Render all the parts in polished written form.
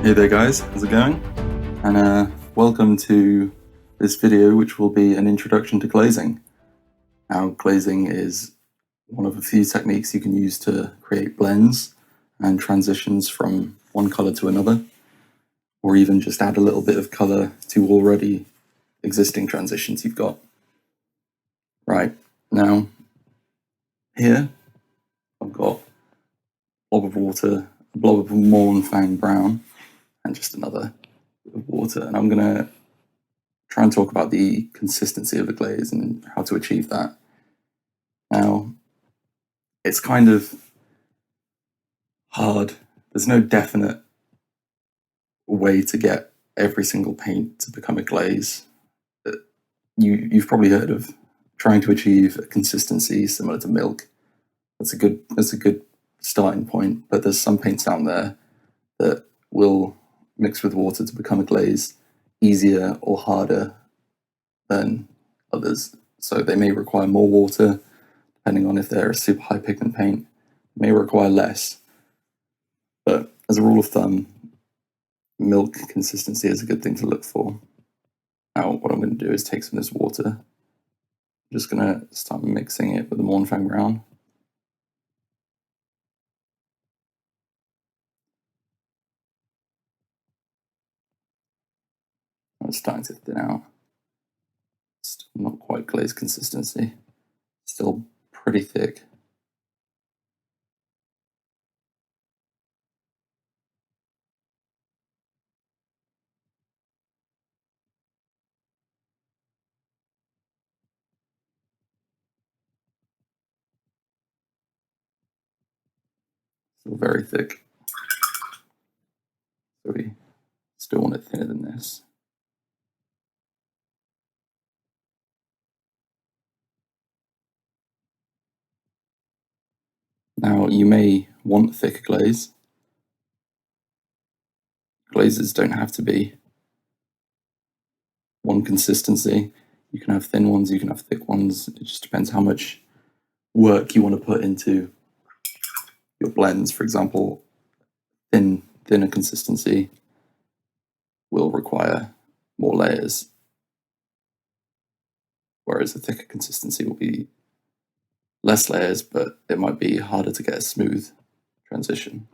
Hey there guys, how's it going? And welcome to this video, which will be an introduction to glazing. Now, glazing is one of a few techniques you can use to create blends and transitions from one color to another, or even just add a little bit of color to already existing transitions you've got. Right, now here I've got a blob of water, a blob of Mornfang brown, and just another bit of water, and I'm going to try and talk about the consistency of a glaze and how to achieve that. Now, it's kind of hard. There's no definite way to get every single paint to become a glaze. You've probably heard of trying to achieve a consistency similar to milk. That's a good starting point, but there's some paints out there that will mix with water to become a glaze easier or harder than others. So they may require more water, depending on if they're a super high pigment paint, may require less. But as a rule of thumb, milk consistency is a good thing to look for. Now, what I'm going to do is take some of this water. I'm just going to start mixing it with the Mornfang brown. It's starting to thin out. Still not quite glaze consistency. Still pretty thick. Still very thick. So we still want it thinner than this. Now, you may want thicker glaze. Glazes don't have to be one consistency. You can have thin ones, you can have thick ones. It just depends how much work you want to put into your blends. For example, thinner consistency will require more layers, whereas a thicker consistency will be less layers, but it might be harder to get a smooth transition.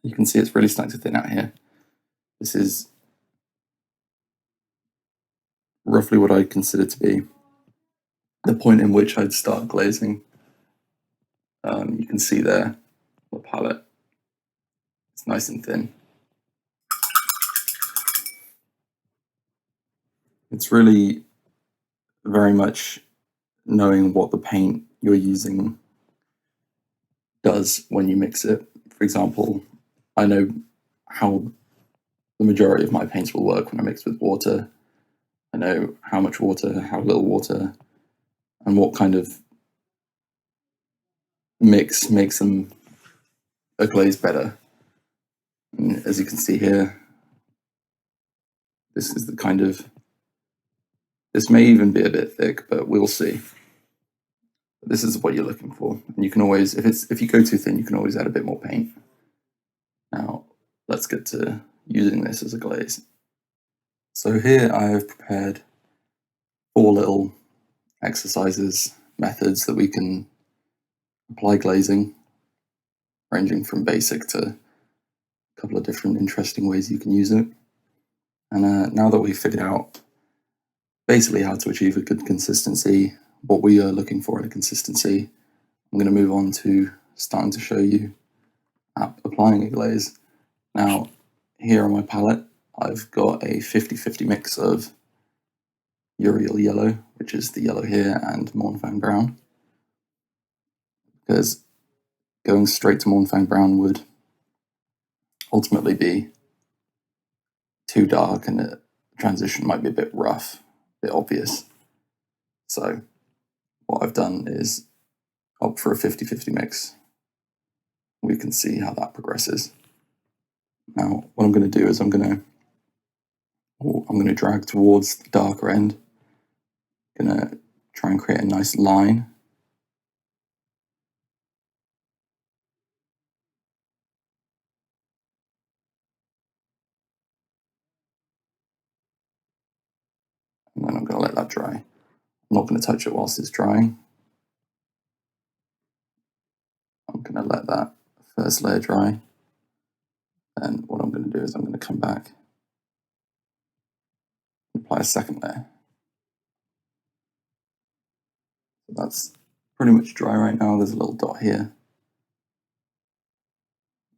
You can see it's really starting to thin out here. This is roughly what I consider to be the point in which I'd start glazing. You can see there on the palette, it's nice and thin. It's really very much knowing what the paint you're using does when you mix it. For example, I know how the majority of my paints will work when I mix with water. I know how much water, how little water, and what kind of mix makes them a glaze better. And as you can see here, this is the kind of, this may even be a bit thick, but we'll see. This is what you're looking for. And you can always, if you go too thin, you can always add a bit more paint. Now, let's get to using this as a glaze. So here I have prepared 4 little exercises, methods that we can apply glazing, ranging from basic to a couple of different interesting ways you can use it. And now that we've figured out basically how to achieve a good consistency, what we are looking for in a consistency, I'm going to move on to starting to show you applying a glaze. Now, here on my palette, I've got a 50-50 mix of Uriel yellow, which is the yellow here, and Mornfang brown, because going straight to Mornfang brown would ultimately be too dark and the transition might be a bit rough, a bit obvious. So what I've done is opt for a 50-50 mix. We can see how that progresses. Now, what I'm going to do is I'm going to drag towards the darker end. I'm going to try and create a nice line. And then I'm going to let that dry. I'm not going to touch it whilst it's drying. I'm going to let that first layer dry. And what I'm going to do is I'm going to come back and apply a second layer. So that's pretty much dry right now. There's a little dot here.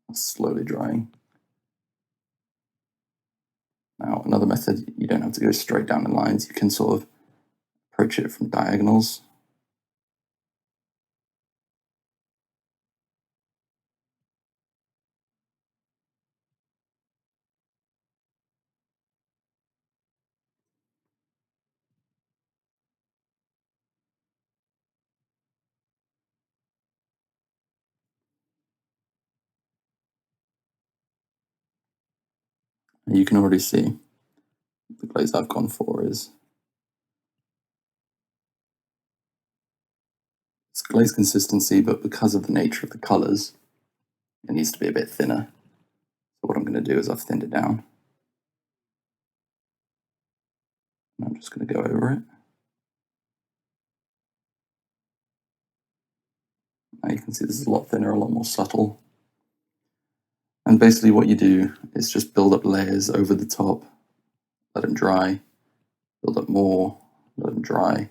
That's slowly drying. Now, another method, you don't have to go straight down the lines. You can sort of approach it from diagonals. And you can already see the glaze I've gone for is it's glaze consistency, but because of the nature of the colors, it needs to be a bit thinner. So what I'm going to do is I've thinned it down. And I'm just going to go over it. Now you can see this is a lot thinner, a lot more subtle. And basically what you do is just build up layers over the top, let them dry, build up more, let them dry.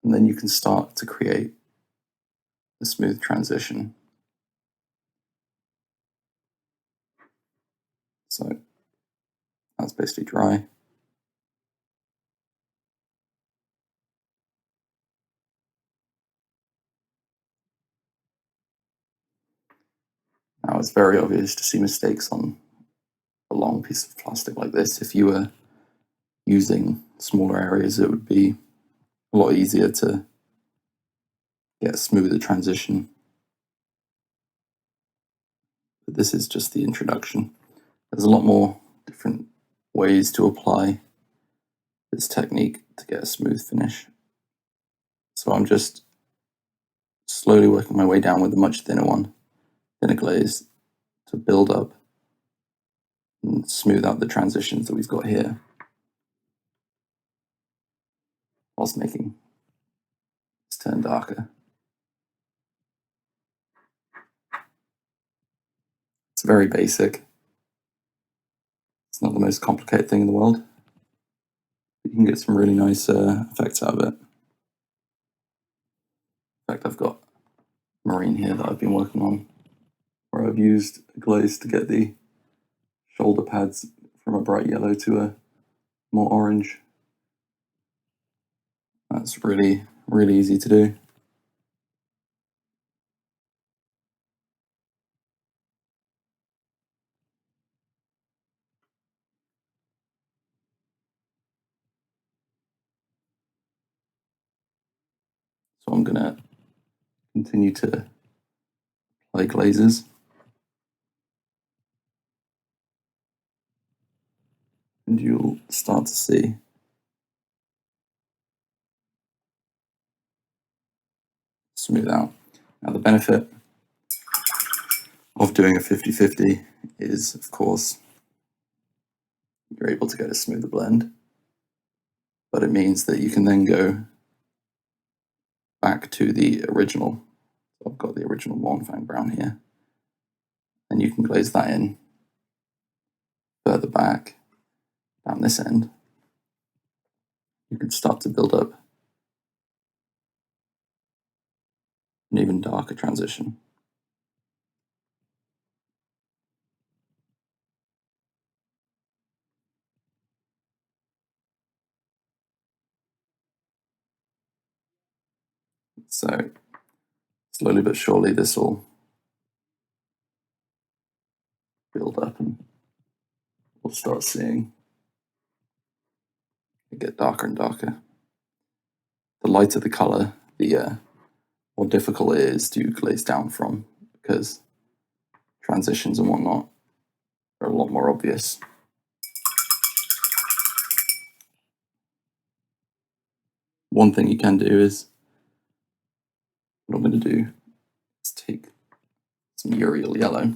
And then you can start to create a smooth transition. So that's basically dry. Now it's very obvious to see mistakes on a long piece of plastic like this. If you were using smaller areas, it would be a lot easier to get a smoother transition. But this is just the introduction. There's a lot more different ways to apply this technique to get a smooth finish. So I'm just slowly working my way down with a much thinner one, thinner glaze, to build up and smooth out the transitions that we've got here, whilst making this turn darker. It's very basic. It's not the most complicated thing in the world. You can get some really nice effects out of it. In fact, I've got Marine here that I've been working on, where I've used a glaze to get the shoulder pads from a bright yellow to a more orange. That's really, really easy to do. So I'm going to continue to apply glazes. And you'll start to see smooth out. Now the benefit of doing a 50-50 is, of course, you're able to get a smoother blend, but it means that you can then go back to the original. So I've got the original Mornfang brown here, and you can glaze that in further back down this end. You can start to build up an even darker transition. So slowly but surely this will build up and we'll start seeing it get darker and darker. The lighter the color, the more difficult it is to glaze down from, because transitions and whatnot are a lot more obvious. One thing you can do is, what I'm going to do is take some Uriel yellow,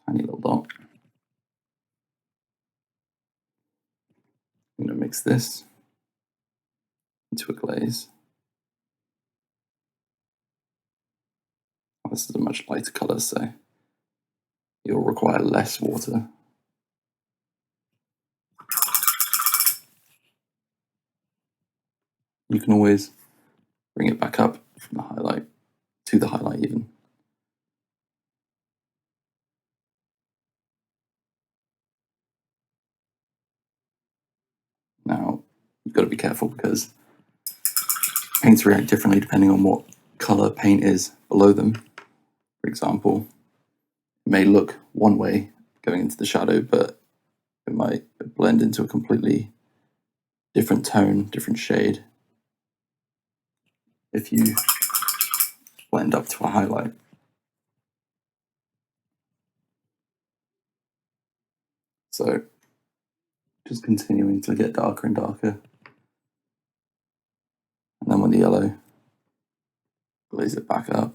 tiny little dot, mix this into a glaze. This is a much lighter color, so you'll require less water. You can always bring it back up from the highlight to the highlight even. Now, you've got to be careful because paints react differently depending on what color paint is below them. For example, it may look one way going into the shadow, but it might blend into a completely different tone, different shade if you blend up to a highlight. So just continuing to get darker and darker. And then with the yellow, glaze it back up.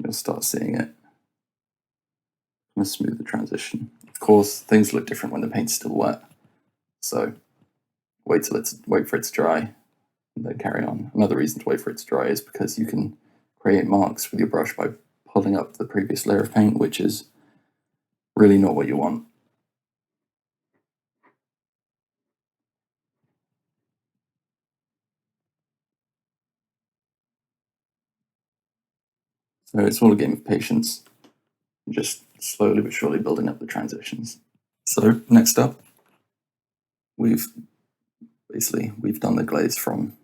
You'll start seeing it from a smoother transition. Of course, things look different when the paint's still wet. So wait for it to dry and then carry on. Another reason to wait for it to dry is because you can create marks with your brush by pulling up the previous layer of paint, which is really not what you want. So it's all a game of patience, just slowly but surely building up the transitions. So next up, we've done the glaze from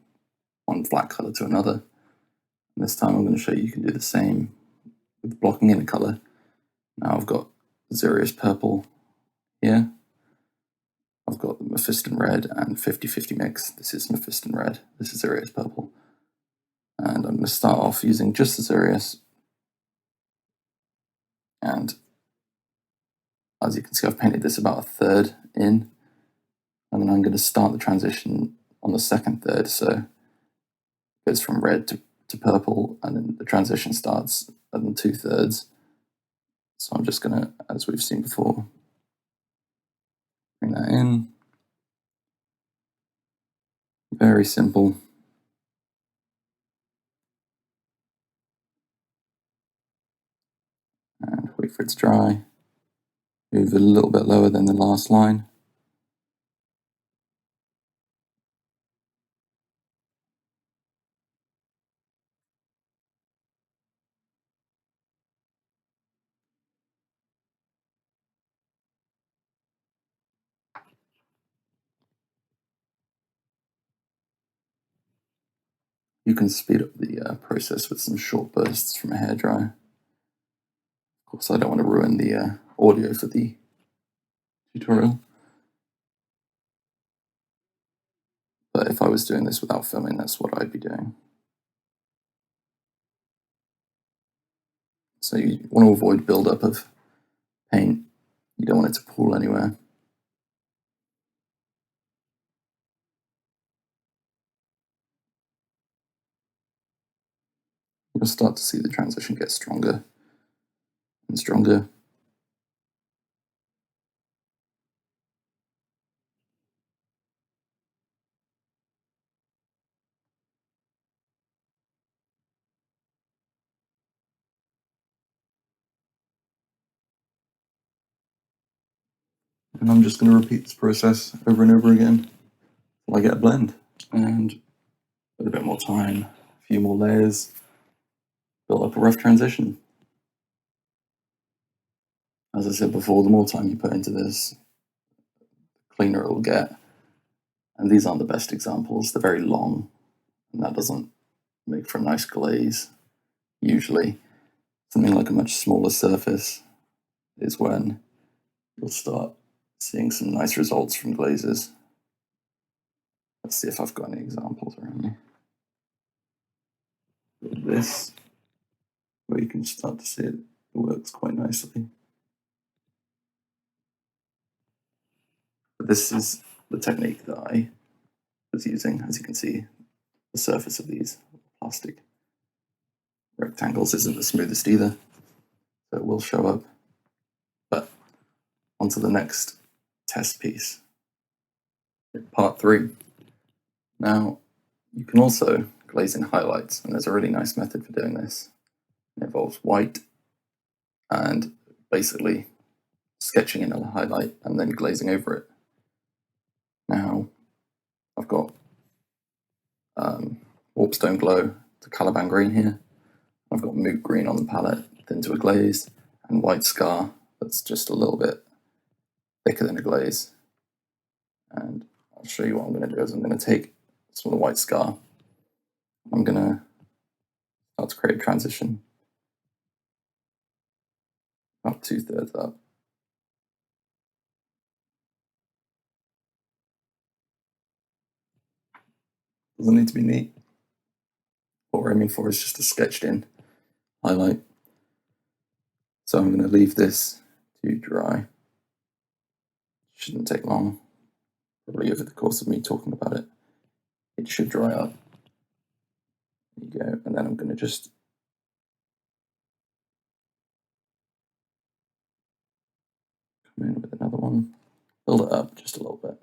one flat color to another. And this time I'm going to show you can do the same with blocking in a color. Now I've got Xerius purple here. I've got the Mephiston red and 50-50 mix. This is Mephiston red. This is Xerius purple. And I'm going to start off using just the Xerius. And as you can see, I've painted this about a third in. And then I'm going to start the transition on the second third. So it goes from red to purple, and then the transition starts at the 2/3. So I'm just going to, as we've seen before, bring that in. Very simple. And wait for it to dry. Move it a little bit lower than the last line. You can speed up the process with some short bursts from a hairdryer. Of course, I don't want to ruin the audio for the tutorial. But if I was doing this without filming, that's what I'd be doing. So you want to avoid buildup of paint. You don't want it to pool anywhere. You'll start to see the transition get stronger and stronger. And I'm just going to repeat this process over and over again until I get a blend. And with a bit more time, a few more layers, build up a rough transition. As I said before, the more time you put into this, the cleaner it will get. And these aren't the best examples. They're very long, and that doesn't make for a nice glaze. Usually, something like a much smaller surface is when you'll start seeing some nice results from glazes. Let's see if I've got any examples around me. This, where you can start to see it works quite nicely. But this is the technique that I was using. As you can see, the surface of these plastic rectangles isn't the smoothest either, so it will show up. But onto the next test piece, part 3. Now, you can also glaze in highlights, and there's a really nice method for doing this. It involves white and basically sketching in a highlight and then glazing over it. Now, I've got Warpstone Glow to Caliban Green here. I've got Moot Green on the palette, thin to a glaze, and White Scar that's just a little bit thicker than a glaze. And I'll show you what I'm going to do is I'm going to take some of the White Scar. I'm going to start to create a transition about 2/3 up. Doesn't need to be neat. What we're aiming for is just a sketched in highlight. So I'm going to leave this to dry. Shouldn't take long. Probably over the course of me talking about it, it should dry up. There you go. And then I'm going to just come in with another one, build it up just a little bit.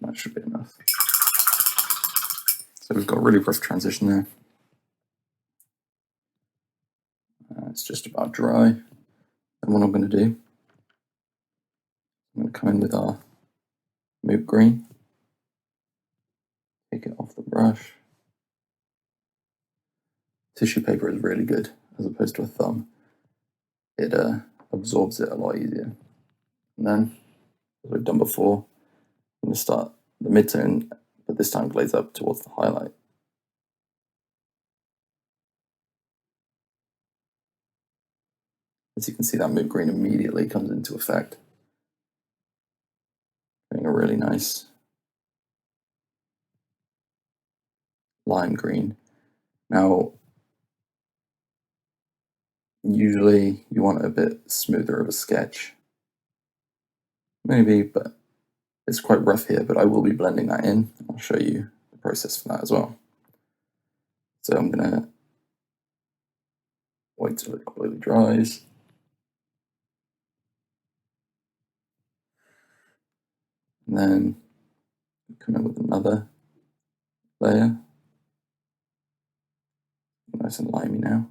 That should be enough. So we've got a really rough transition there. It's just about dry. And what I'm going to do, I'm going to come in with our Moot Green, take it off the brush. Tissue paper is really good as opposed to a thumb. It absorbs it a lot easier. And then, as we've done before, I'm going to start the midtone, but this time glaze up towards the highlight. As you can see, that Moot Green immediately comes into effect, creating a really nice lime green. Now, usually you want a bit smoother of a sketch, maybe, but it's quite rough here, but I will be blending that in. I'll show you the process for that as well. So I'm going to wait till it completely dries. And then come in with another layer. Nice and limey now.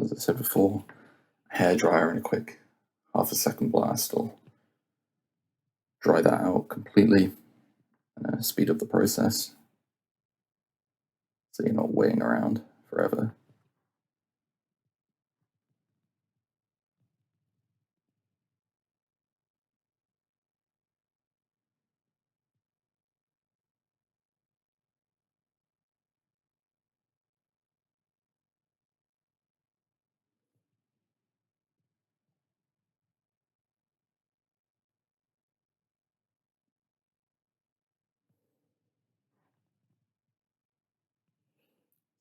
As I said before, hairdryer and a quick half-a-second blast will dry that out completely and speed up the process, so you're not waiting around forever.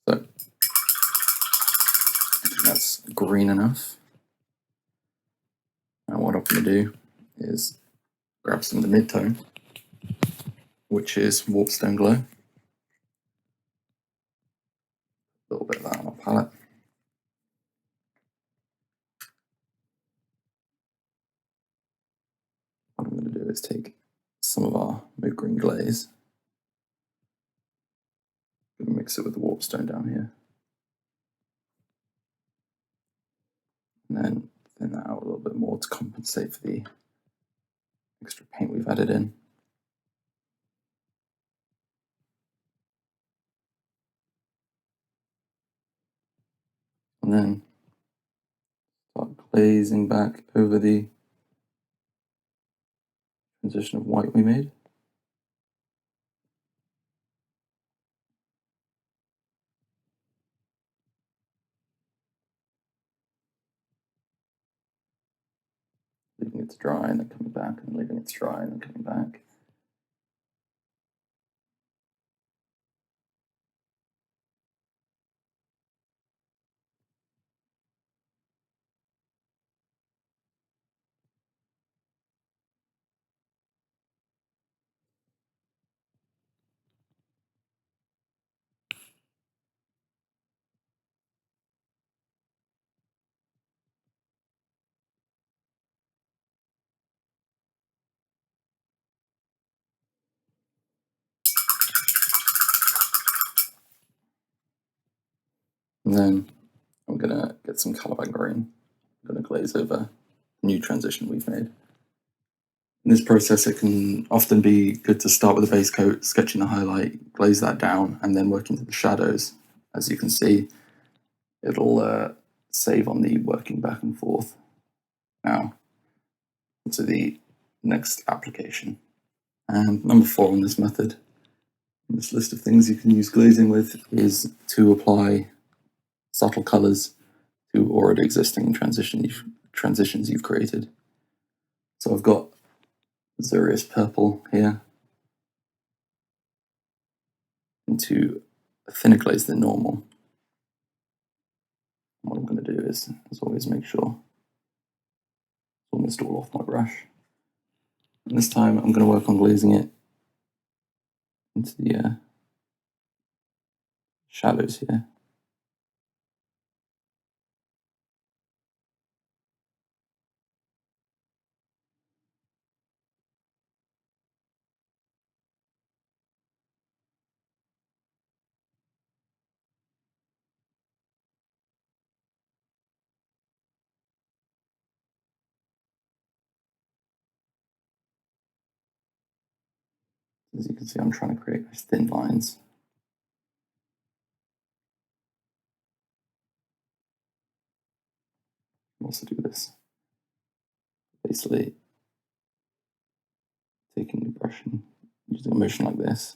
So that's green enough. Now what I'm going to do is grab some of the mid-tone, which is Warpstone Glow. A little bit of that on my palette. What I'm going to do is take some of our Moot Green glaze and mix it with the Warpstone down here. And then thin that out a little bit more to compensate for the extra paint we've added in. And then start glazing back over the transition of white we made. it to dry and then coming back and leaving it to dry and then coming back. And then I'm going to get some color by green. I'm going to glaze over the new transition we've made. In this process, it can often be good to start with a base coat, sketching the highlight, glaze that down, and then work into the shadows. As you can see, it'll save on the working back and forth. Now, to the next application. And number 4 on this method, in this list of things you can use glazing with, is to apply subtle colors to already existing transitions you've created. So I've got Zurius purple here into a thinner glaze than normal. What I'm going to do is, as always, make sure it's almost all off my brush. And this time I'm going to work on glazing it into the shadows here. As you can see, I'm trying to create nice thin lines. I can also do this. Basically, taking the brush and using a motion like this.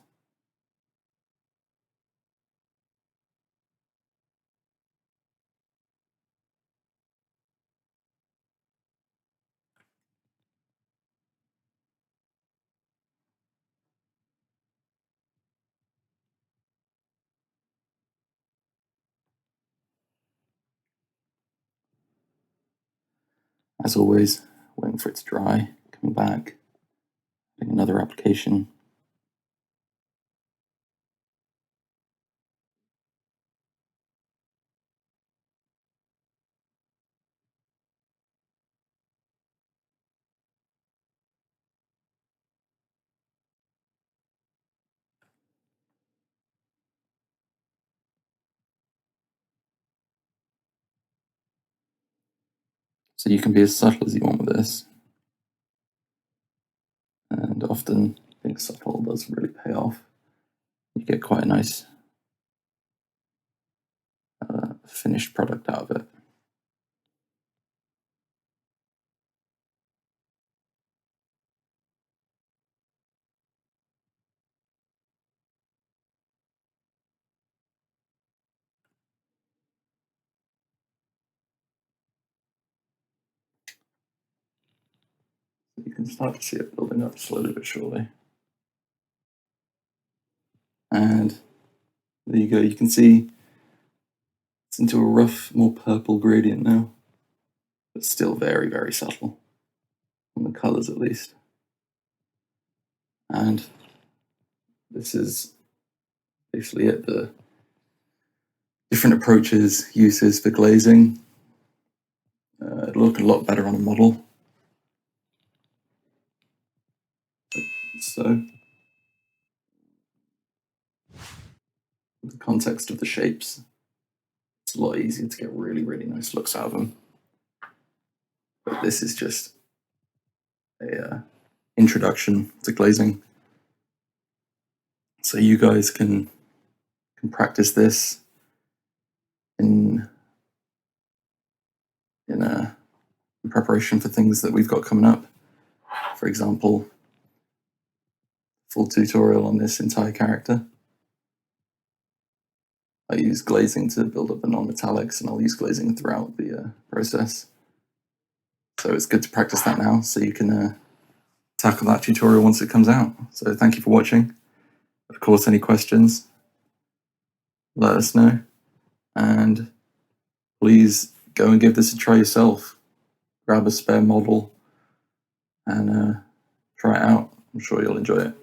As always, waiting for it to dry, coming back, doing another application. So you can be as subtle as you want with this. And often being subtle does really pay off. You get quite a nice finished product out of it. You can start to see it building up slowly but surely. And there you go, you can see it's into a rough, more purple gradient now, but still very, very subtle, on the colors at least. And this is basically it, the different approaches, uses for glazing. It'll look a lot better on a model. So, the context of the shapes, it's a lot easier to get really, really nice looks out of them. But this is just a introduction to glazing. So you guys can practice this in preparation for things that we've got coming up. For example, full tutorial on this entire character. I use glazing to build up the non-metallics, and I'll use glazing throughout the process. So it's good to practice that now so you can tackle that tutorial once it comes out. So thank you for watching. Of course, any questions, let us know. And please go and give this a try yourself. Grab a spare model and try it out. I'm sure you'll enjoy it.